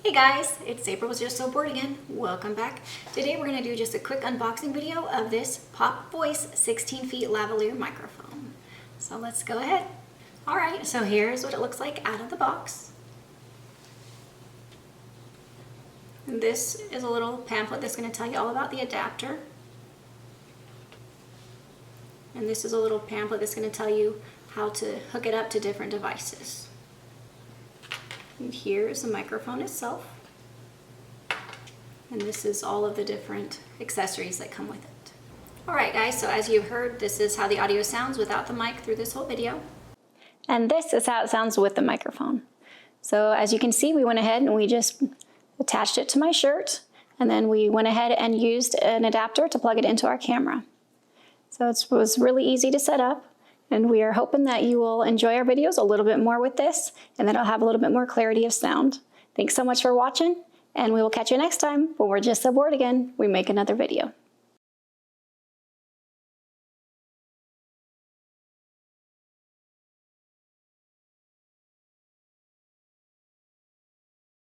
Hey guys, it's April was just so bored again. Welcome back. Today we're going to do just a quick unboxing video of this Pop Voice 16 feet lavalier microphone. So let's go ahead. Alright, so here's what it looks like out of the box. And this is a little pamphlet that's going to tell you all about the adapter. And this is a little pamphlet that's going to tell you how to hook it up to different devices. And here's the microphone itself. And this is all of the different accessories that come with it. Alright guys, so as you've heard, this is how the audio sounds without the mic through this whole video. And this is how it sounds with the microphone. So as you can see, we went ahead and we just attached it to my shirt, and then we went ahead and used an adapter to plug it into our camera. So it was really easy to set up. And we are hoping that you will enjoy our videos a little bit more with this, and that it'll have a little bit more clarity of sound. Thanks so much for watching, and we will catch you next time when we're just so bored again, we make another video.